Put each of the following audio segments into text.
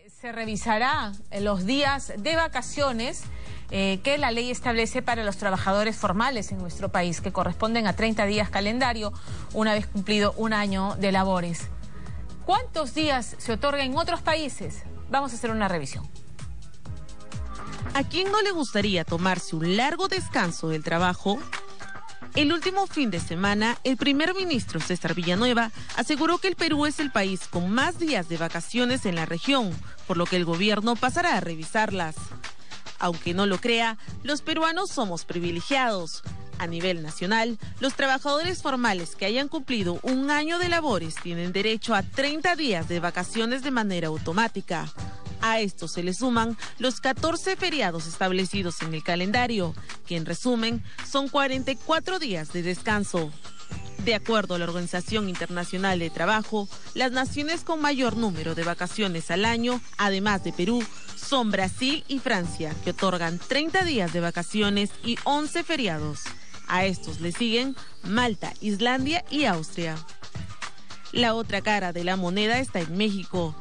Se revisará los días de vacaciones que la ley establece para los trabajadores formales en nuestro país, que corresponden a 30 días calendario una vez cumplido un año de labores. ¿Cuántos días se otorgan en otros países? Vamos a hacer una revisión. ¿A quién no le gustaría tomarse un largo descanso del trabajo? El último fin de semana, el primer ministro César Villanueva aseguró que el Perú es el país con más días de vacaciones en la región, por lo que el gobierno pasará a revisarlas. Aunque no lo crea, los peruanos somos privilegiados. A nivel nacional, los trabajadores formales que hayan cumplido un año de labores tienen derecho a 30 días de vacaciones de manera automática. A esto se le suman los 14 feriados establecidos en el calendario, que en resumen son 44 días de descanso. De acuerdo a la Organización Internacional de Trabajo, las naciones con mayor número de vacaciones al año, además de Perú, son Brasil y Francia, que otorgan 30 días de vacaciones y 11 feriados. A estos le siguen Malta, Islandia y Austria. La otra cara de la moneda está en México.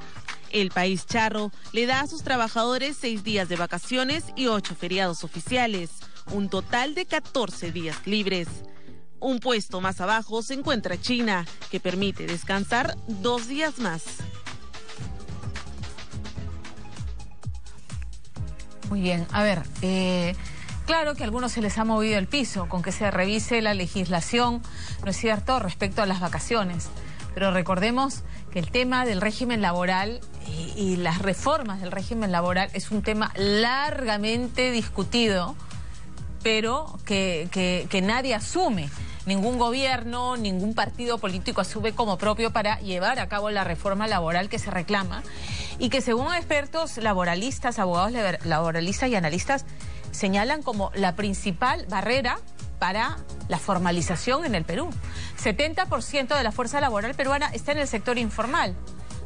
El país charro le da a sus trabajadores 6 días de vacaciones y 8 feriados oficiales, un total de 14 días libres. Un puesto más abajo se encuentra China, que permite descansar 2 días más. Muy bien, a ver, claro que a algunos se les ha movido el piso con que se revise la legislación, ¿no es cierto?, respecto a las vacaciones. Pero recordemos que el tema del régimen laboral y las reformas del régimen laboral es un tema largamente discutido, pero que nadie asume. Ningún gobierno, ningún partido político asume como propio para llevar a cabo la reforma laboral que se reclama y que, según expertos laboralistas, abogados laboralistas y analistas, señalan como la principal barrera para la formalización en el Perú. 70% de la fuerza laboral peruana está en el sector informal.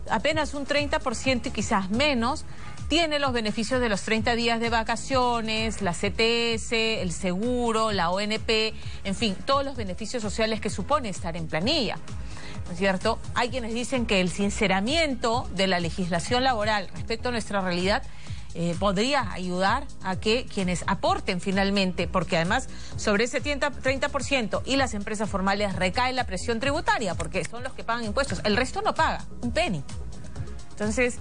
Apenas un 30% y quizás menos tiene los beneficios de los 30 días de vacaciones, la CTS, el seguro, la ONP, en fin, todos los beneficios sociales que supone estar en planilla, ¿no es cierto? Hay quienes dicen que el sinceramiento de la legislación laboral respecto a nuestra realidad podría ayudar a que quienes aporten finalmente, porque además sobre ese 30% y las empresas formales recae la presión tributaria, porque son los que pagan impuestos, el resto no paga, un penny. Entonces,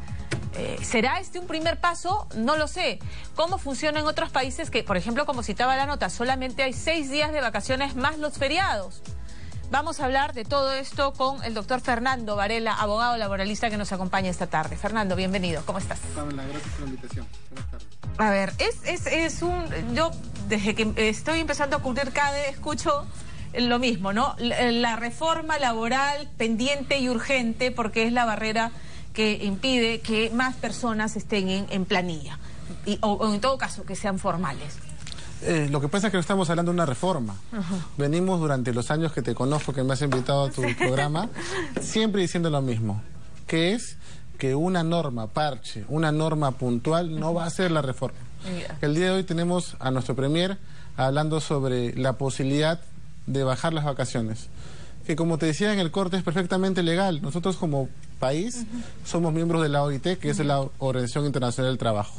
¿será este un primer paso? No lo sé. ¿Cómo funciona en otros países que, por ejemplo, como citaba la nota, solamente hay 6 días de vacaciones más los feriados? Vamos a hablar de todo esto con el doctor Fernando Varela, abogado laboralista que nos acompaña esta tarde. Fernando, bienvenido. ¿Cómo estás? Pamela, gracias por la invitación. Buenas tardes. A ver, yo desde que estoy empezando a cubrir CADE escucho lo mismo, ¿no? La reforma laboral pendiente y urgente porque es la barrera que impide que más personas estén en planilla o en todo caso que sean formales. Lo que pasa es que no estamos hablando de una reforma. Venimos durante los años que te conozco, que me has invitado a tu programa, siempre diciendo lo mismo, que es que una norma parche, una norma puntual no va a ser la reforma. El día de hoy tenemos a nuestro premier hablando sobre la posibilidad de bajar las vacaciones, que como te decía en el corte es perfectamente legal. Nosotros como país somos miembros de la OIT, que es la Organización Internacional del Trabajo,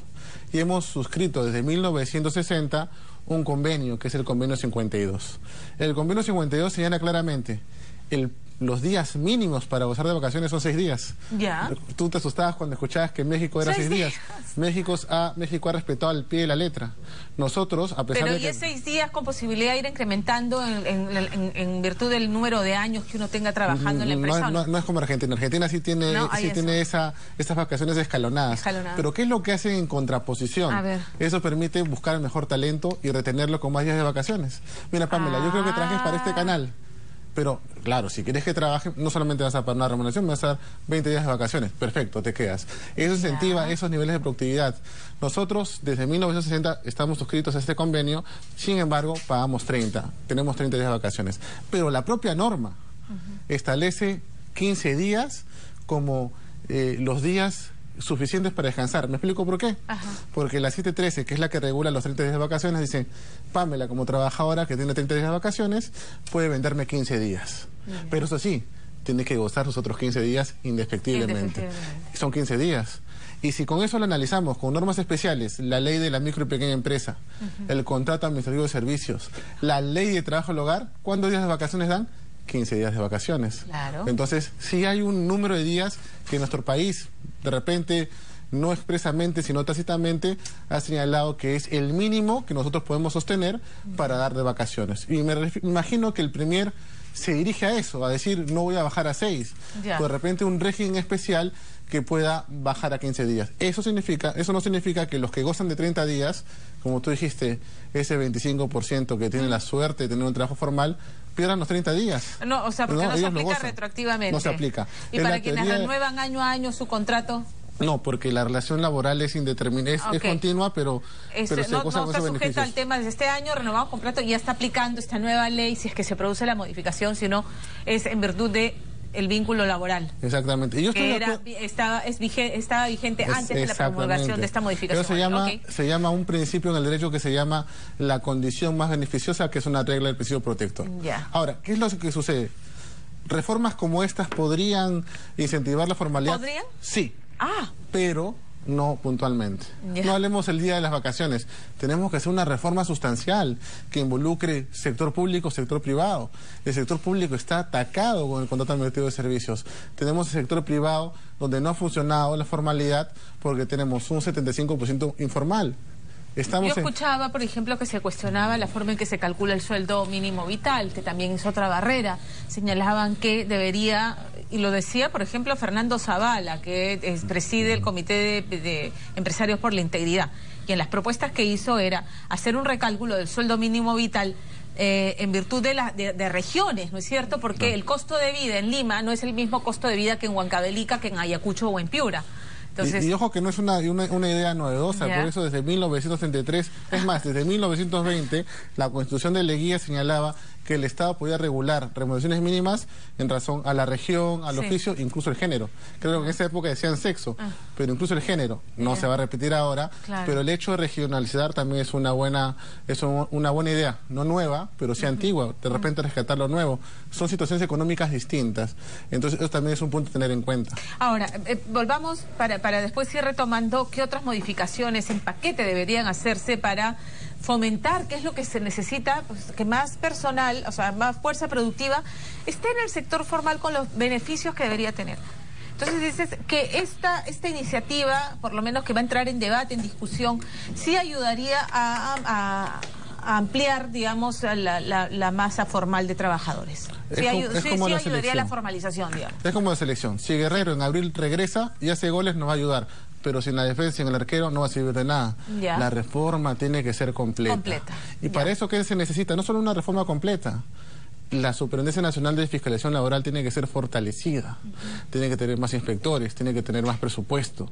y hemos suscrito desde 1960 un convenio, que es el convenio 52. El convenio 52 señala claramente los días mínimos para gozar de vacaciones son 6 días. Ya. Tú te asustabas cuando escuchabas que en México era 6 días. México ha respetado al pie de la letra. Nosotros, a pesar de que... Pero ¿y es 6 días con posibilidad de ir incrementando en virtud del número de años que uno tenga trabajando en la empresa? No es como Argentina. Argentina sí tiene, esas vacaciones escalonadas. Pero ¿qué es lo que hacen en contraposición? A ver. Eso permite buscar el mejor talento y retenerlo con más días de vacaciones. Mira, Pamela, yo creo que trabajes para este canal. Pero, claro, si quieres que trabaje, no solamente vas a pagar una remuneración, vas a dar 20 días de vacaciones. Perfecto, te quedas. Eso incentiva esos niveles de productividad. Nosotros, desde 1960, estamos suscritos a este convenio, sin embargo, pagamos 30. Tenemos 30 días de vacaciones. Pero la propia norma establece 15 días como los días suficientes para descansar. ¿Me explico por qué? Porque la 713, que es la que regula los 30 días de vacaciones, dice, Pamela, como trabajadora que tiene 30 días de vacaciones, puede venderme 15 días. Pero eso sí, tiene que gozar sus otros 15 días indefectiblemente. Son 15 días. Y si con eso lo analizamos, con normas especiales, la ley de la micro y pequeña empresa, el contrato administrativo de servicios, la ley de trabajo al hogar, ¿cuántos días de vacaciones dan? 15 días de vacaciones. Claro. Entonces, sí hay un número de días que nuestro país, de repente, no expresamente, sino tácitamente, ha señalado que es el mínimo que nosotros podemos sostener para dar de vacaciones. Y me imagino que el Premier se dirige a eso, a decir, no voy a bajar a 6. Ya. De repente un régimen especial que pueda bajar a 15 días. Eso no significa que los que gozan de 30 días, como tú dijiste, ese 25% que tiene la suerte de tener un trabajo formal, pierdan los 30 días. No, o sea, porque no se aplica retroactivamente. No se aplica. Y para quienes renuevan año a año su contrato... No, porque la relación laboral es indeterminada, es continua, pero no está sujeta al tema de este año, renovado completo, y ya está aplicando esta nueva ley si es que se produce la modificación, sino es en virtud de el vínculo laboral. Exactamente. Y yo estaba vigente antes de la promulgación de esta modificación. Eso se llama un principio en el derecho que se llama la condición más beneficiosa, que es una regla del principio protector. Ya. Ahora, ¿qué es lo que sucede? ¿Reformas como estas podrían incentivar la formalidad? ¿Podrían? Sí. Ah. Pero no puntualmente. Yeah. No hablemos el día de las vacaciones. Tenemos que hacer una reforma sustancial que involucre sector público, sector privado. El sector público está atacado con el contrato administrativo de servicios. Tenemos el sector privado donde no ha funcionado la formalidad porque tenemos un 75% informal. Yo escuchaba, por ejemplo, que se cuestionaba la forma en que se calcula el sueldo mínimo vital, que también es otra barrera. Señalaban que debería, y lo decía, por ejemplo, Fernando Zavala, que preside el Comité de Empresarios por la Integridad, y en las propuestas que hizo era hacer un recálculo del sueldo mínimo vital en virtud de regiones, ¿no es cierto? Porque el costo de vida en Lima no es el mismo costo de vida que en Huancavelica, que en Ayacucho o en Piura. Entonces, y ojo que no es una idea novedosa, por eso desde 1933, es más, desde 1920, la Constitución de Leguía señalaba que el Estado podía regular remuneraciones mínimas en razón a la región, al oficio, incluso el género. Creo que en esa época decían sexo, pero incluso el género. No se va a repetir ahora, pero el hecho de regionalizar también es una buena idea, no nueva, pero sí antigua, de repente rescatar lo nuevo. Son situaciones económicas distintas, entonces eso también es un punto a tener en cuenta. Ahora, volvamos para después ir retomando qué otras modificaciones en paquete deberían hacerse para fomentar, qué es lo que se necesita, pues, que más personal, o sea, más fuerza productiva esté en el sector formal con los beneficios que debería tener. Entonces dices que esta iniciativa, por lo menos que va a entrar en debate, en discusión, sí ayudaría a ampliar, digamos, la masa formal de trabajadores. Sí ayudaría a la formalización, digamos. Es como la selección. Si Guerrero en abril regresa y hace goles, nos va a ayudar. Pero sin la defensa y en el arquero no va a servir de nada. Ya. La reforma tiene que ser completa. Y para eso, ¿qué se necesita? No solo una reforma completa. La Superintendencia Nacional de Fiscalización Laboral tiene que ser fortalecida. Tiene que tener más inspectores, tiene que tener más presupuesto.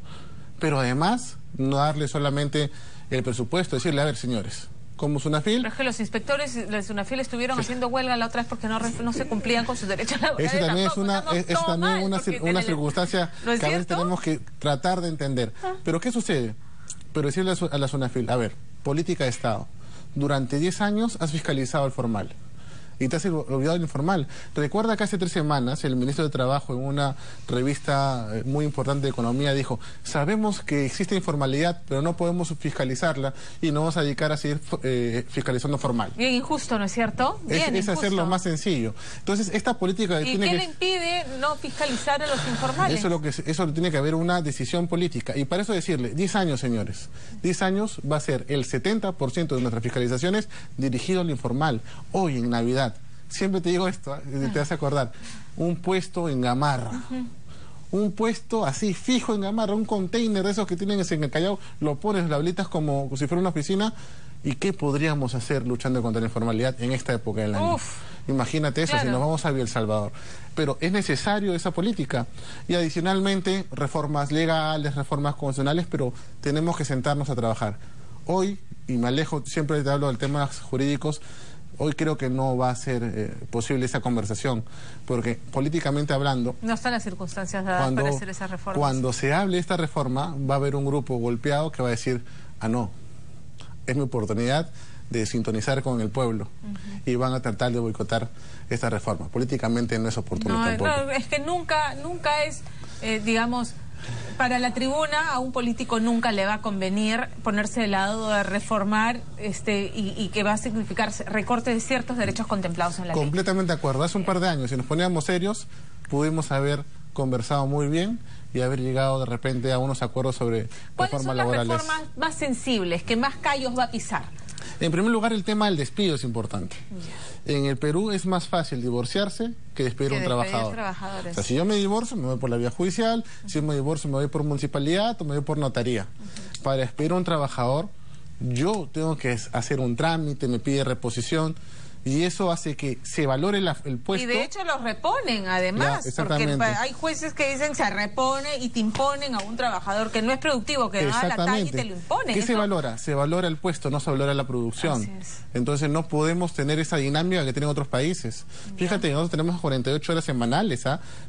Pero además, no darle solamente el presupuesto, decirle, a ver, señores, como SUNAFIL... Pero es que los inspectores de SUNAFIL estuvieron haciendo huelga la otra vez porque no se cumplían con sus derechos laborales. Eso también es una circunstancia que a veces tenemos que tratar de entender. Pero ¿qué sucede? Pero decirle a la SUNAFIL, a ver, política de Estado, durante 10 años has fiscalizado el formal y te has olvidado del informal. Recuerda que hace 3 semanas el ministro de Trabajo en una revista muy importante de Economía dijo, sabemos que existe informalidad, pero no podemos fiscalizarla y nos vamos a dedicar a seguir fiscalizando formal. Bien injusto, ¿no es cierto? Es hacerlo más sencillo. Entonces, esta política... ¿Y qué le impide no fiscalizar a los informales? Eso tiene que haber una decisión política. Y para eso decirle, 10 años, señores, 10 años va a ser el 70% de nuestras fiscalizaciones dirigido al informal. Hoy, en Navidad, siempre te digo esto, te vas a acordar, un puesto en Gamarra, un puesto así fijo en Gamarra, un container de esos que tienen en el Callao, lo pones, lo habilitas como si fuera una oficina. ¿Y qué podríamos hacer luchando contra la informalidad en esta época del año? Imagínate eso, si nos vamos a El Salvador. Pero es necesario esa política. Y adicionalmente, reformas legales, reformas constitucionales, pero tenemos que sentarnos a trabajar. Hoy, y me alejo, siempre te hablo del tema jurídicos, hoy creo que no va a ser posible esa conversación, porque políticamente hablando... No están las circunstancias dadas para hacer esa reforma. Cuando se hable de esta reforma, va a haber un grupo golpeado que va a decir, no, es mi oportunidad de sintonizar con el pueblo, y van a tratar de boicotar esta reforma. Políticamente no es oportuno tampoco. No, es que nunca es, digamos... para la tribuna a un político nunca le va a convenir ponerse del lado de reformar y que va a significar recorte de ciertos derechos contemplados en la ley. Completamente de acuerdo. Hace un par de años, si nos poníamos serios, pudimos haber conversado muy bien y haber llegado de repente a unos acuerdos sobre reformas laborales. ¿Cuáles son las reformas más sensibles, que más callos va a pisar? En primer lugar, el tema del despido es importante. En el Perú es más fácil divorciarse que despedir a un trabajador. O sea, si yo me divorcio, me voy por la vía judicial, si yo me divorcio, me voy por municipalidad o me voy por notaría. Para despedir a un trabajador, yo tengo que hacer un trámite, me pide reposición, y eso hace que se valore el puesto. Y de hecho los reponen, además, porque hay jueces que dicen se repone y te imponen a un trabajador que no es productivo, que da la talla y te lo imponen. ¿Qué se valora? Se valora el puesto, no se valora la producción. Entonces no podemos tener esa dinámica que tienen otros países. Fíjate, nosotros tenemos 48 horas semanales,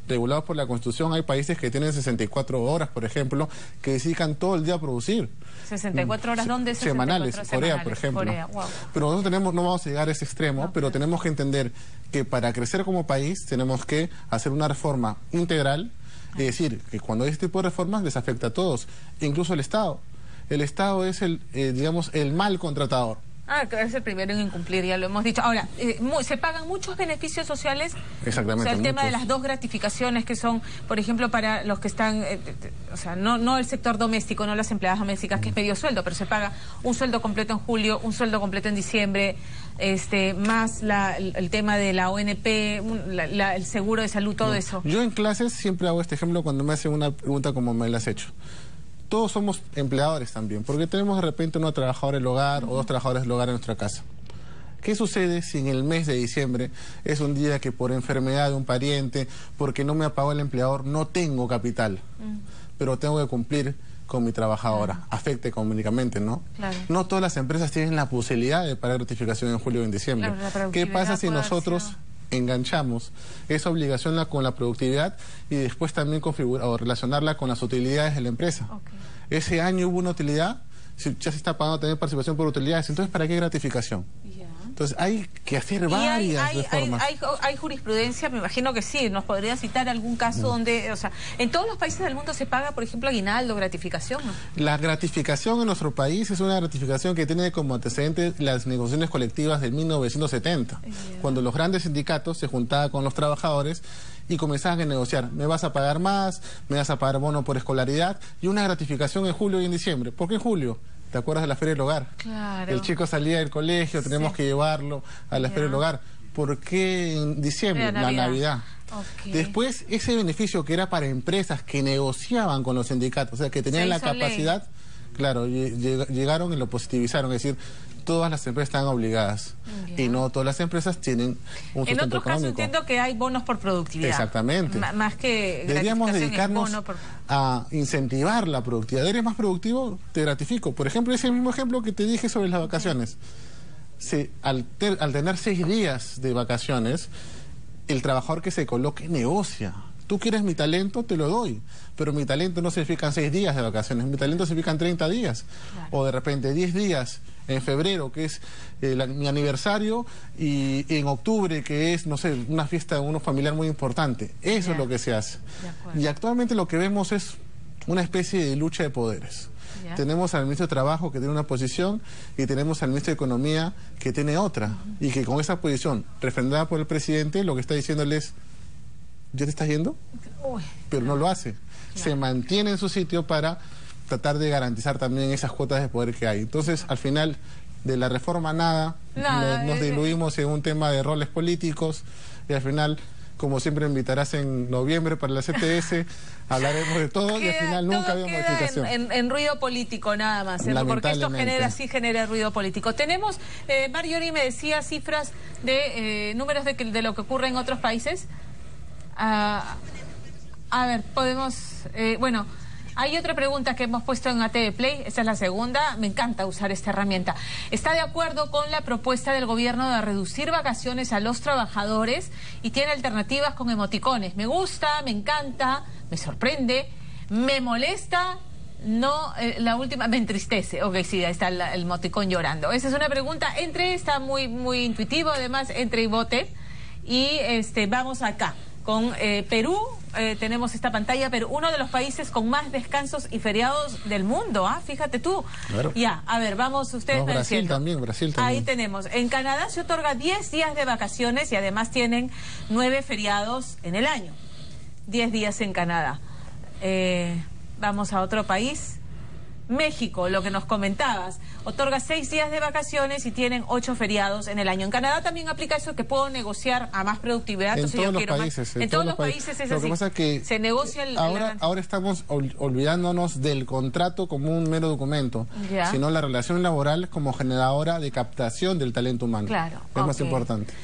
regulados por la Constitución. Hay países que tienen 64 horas, por ejemplo, que dedican todo el día a producir. 64 horas, ¿dónde es 64 semanales? Semanales? Corea, por ejemplo. Corea, wow. Pero nosotros no vamos a llegar a ese extremo, pero tenemos que entender que para crecer como país tenemos que hacer una reforma integral, es decir, que cuando hay este tipo de reformas les afecta a todos, incluso al Estado. El Estado es digamos, el mal contratador. Es el primero en incumplir, ya lo hemos dicho. Ahora, ¿se pagan muchos beneficios sociales? Exactamente. O sea, el tema de las 2 gratificaciones que son, por ejemplo, para los que están, o sea, no el sector doméstico, no las empleadas domésticas, que es medio sueldo, pero se paga un sueldo completo en julio, un sueldo completo en diciembre, más el tema de la ONP, el seguro de salud, todo eso. Yo en clases siempre hago este ejemplo cuando me hacen una pregunta como me la has hecho. Todos somos empleadores también, porque tenemos de repente una trabajadora del hogar o 2 trabajadores del hogar en nuestra casa. ¿Qué sucede si en el mes de diciembre es un día que por enfermedad de un pariente, porque no me ha pagado el empleador, no tengo capital, pero tengo que cumplir con mi trabajadora? Afecta económicamente, ¿no? Claro. No todas las empresas tienen la posibilidad de pagar gratificación en julio o en diciembre. Claro, ¿qué pasa si nosotros enganchamos esa obligación con la productividad y después también relacionarla con las utilidades de la empresa? Ese año hubo una utilidad, ya se está pagando también participación por utilidades, entonces ¿para qué gratificación? Entonces hay que hacer varias reformas. ¿Hay jurisprudencia? Me imagino que sí. ¿Nos podría citar algún caso donde, o sea, en todos los países del mundo se paga, por ejemplo, aguinaldo, gratificación, ¿no? La gratificación en nuestro país es una gratificación que tiene como antecedentes las negociaciones colectivas del 1970, cuando los grandes sindicatos se juntaban con los trabajadores y comenzaban a negociar. Me vas a pagar más, me vas a pagar bono por escolaridad y una gratificación en julio y en diciembre. ¿Por qué en julio? ¿Te acuerdas de la Feria del Hogar? Claro. El chico salía del colegio, tenemos que llevarlo a la Feria del Hogar. ¿Por qué en diciembre? La Navidad. Después, ese beneficio que era para empresas que negociaban con los sindicatos, o sea, que tenían la capacidad, claro, llegaron y lo positivizaron, es decir, todas las empresas están obligadas y no todas las empresas tienen un sustento económico. En otros casos entiendo que hay bonos por productividad. Exactamente. Más que deberíamos dedicarnos a incentivar la productividad. ¿Eres más productivo? Te gratifico. Por ejemplo, ese mismo ejemplo que te dije sobre las vacaciones. Al tener 6 días de vacaciones, el trabajador que se coloque negocia. Tú quieres mi talento, te lo doy, pero mi talento no significa 6 días de vacaciones, mi talento significa 30 días, o de repente 10 días en febrero, que es mi aniversario, y en octubre, que es, no sé, una fiesta de uno familiar muy importante. Eso es lo que se hace. Y actualmente lo que vemos es una especie de lucha de poderes. Tenemos al ministro de Trabajo, que tiene una posición, y tenemos al ministro de Economía, que tiene otra, y que con esa posición refrendada por el presidente, lo que está diciéndole es: ¿ya te estás yendo? Pero no lo hace. Se mantiene en su sitio para tratar de garantizar también esas cuotas de poder que hay. Entonces, al final, de la reforma nada, nos diluimos en un tema de roles políticos, y al final, como siempre, me invitarás en noviembre para la CTS, hablaremos de todo y al final nunca había modificación. En ruido político nada más, porque esto genera ruido político. Tenemos, Marjorie me decía cifras de números de lo que ocurre en otros países. A ver, podemos... bueno, hay otra pregunta que hemos puesto en ATV Play, esta es la segunda, me encanta usar esta herramienta. ¿Está de acuerdo con la propuesta del gobierno de reducir vacaciones a los trabajadores y tiene alternativas con emoticones? Me gusta, me encanta, me sorprende, me molesta, no, la última me entristece. Ok, sí, ahí está el emoticón llorando. Esa es una pregunta, está muy intuitivo, además, entre y vote. Y vamos acá con Perú, tenemos esta pantalla, pero uno de los países con más descansos y feriados del mundo, fíjate tú. Claro. Ya, a ver, vamos ustedes. No, Brasil también. Ahí tenemos. En Canadá se otorga 10 días de vacaciones y además tienen 9 feriados en el año. 10 días en Canadá. Vamos a otro país. México, lo que nos comentabas, otorga 6 días de vacaciones y tienen 8 feriados en el año. En Canadá también aplica eso, que puedo negociar a más productividad. En todos los países. En todos los países es así. Lo que pasa es que se negocia ahora estamos olvidándonos del contrato como un mero documento, sino la relación laboral como generadora de captación del talento humano. Claro. Es más importante.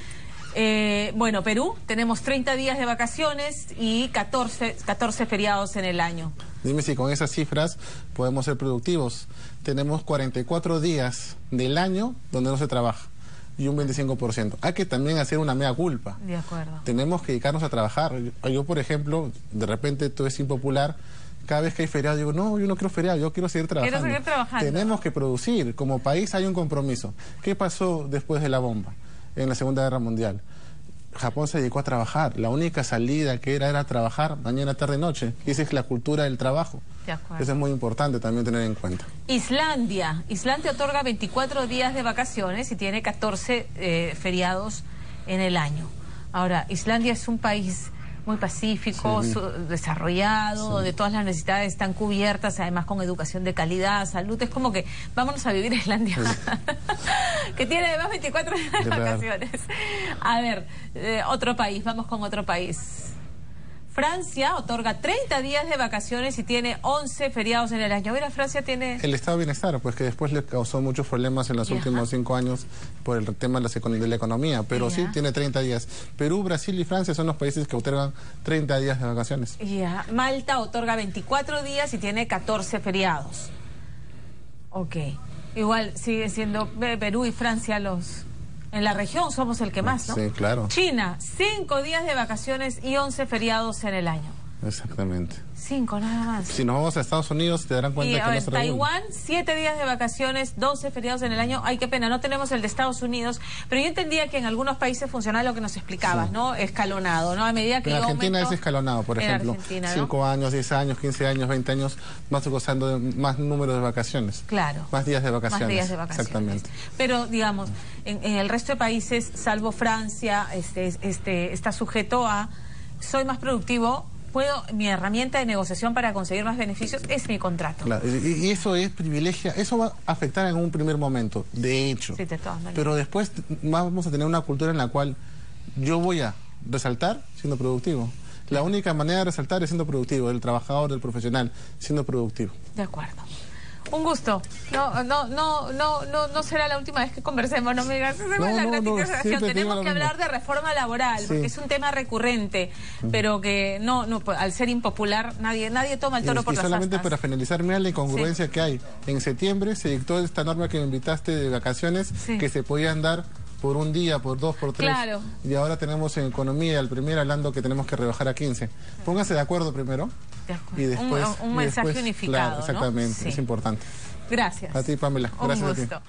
Bueno, Perú, tenemos 30 días de vacaciones y 14 feriados en el año. Dime si con esas cifras podemos ser productivos. Tenemos 44 días del año donde no se trabaja y un 25%. Hay que también hacer una mea culpa. De acuerdo. Tenemos que dedicarnos a trabajar. Yo, por ejemplo, de repente todo es impopular. Cada vez que hay feriado digo, no, yo no quiero feriado, yo quiero seguir trabajando. Quiero seguir trabajando. Tenemos que producir. Como país hay un compromiso. ¿Qué pasó después de la bomba en la Segunda Guerra Mundial? Japón se dedicó a trabajar. La única salida que era trabajar mañana, tarde, noche. Y esa es la cultura del trabajo. De acuerdo. Eso es muy importante también tener en cuenta. Islandia otorga 24 días de vacaciones y tiene 14 feriados en el año. Ahora, Islandia es un país muy pacífico, desarrollado, donde todas las necesidades están cubiertas, además con educación de calidad, salud. Es como que vámonos a vivir a Islandia, que tiene además 24 días de vacaciones. A ver, otro país, vamos con otro país. Francia otorga 30 días de vacaciones y tiene 11 feriados en el año. Mira, Francia tiene... El estado de bienestar, pues que después le causó muchos problemas en los últimos 5 años por el tema de la economía, pero sí tiene 30 días. Perú, Brasil y Francia son los países que otorgan 30 días de vacaciones. Malta otorga 24 días y tiene 14 feriados. Ok. Igual sigue siendo Perú y Francia los... En la región somos el que más, ¿no? Sí, claro. China, 5 días de vacaciones y 11 feriados en el año. Exactamente. 5 nada más. Si nos vamos a Estados Unidos te darán cuenta que no se Taiwán, 7 días de vacaciones, 12 feriados en el año. Ay, qué pena, no tenemos el de Estados Unidos, pero yo entendía que en algunos países funciona lo que nos explicabas, ¿no? Escalonado, ¿no? A medida que en Argentina es escalonado, por ejemplo. 5 años, 10 años, 15 años, 20 años, vas gozando de más número de vacaciones. Claro. Más días de vacaciones. Más días de vacaciones. Exactamente. Pero, digamos, en el resto de países, salvo Francia, está sujeto a soy más productivo. Mi herramienta de negociación para conseguir más beneficios es mi contrato. Claro, y eso es privilegio, eso va a afectar en un primer momento, de hecho. Sí, de todas maneras. Pero después vamos a tener una cultura en la cual yo voy a resaltar siendo productivo. La única manera de resaltar es siendo productivo, del trabajador, del profesional, siendo productivo. De acuerdo. Un gusto. No será la última vez que conversemos, no me digas. Tenemos que hablar de reforma laboral, porque es un tema recurrente, pero que al ser impopular, nadie toma el toro por las astas. Y solamente para finalizar, mira la incongruencia que hay. En septiembre se dictó esta norma que me invitaste de vacaciones, que se podían dar por un día, por 2, por 3. Claro. Y ahora tenemos en economía al primer hablando que tenemos que rebajar a 15. Pónganse de acuerdo primero. Y después, un mensaje unificado. Claro, exactamente, ¿no? es importante. Gracias. A ti, Pamela. Gracias un gusto. a ti.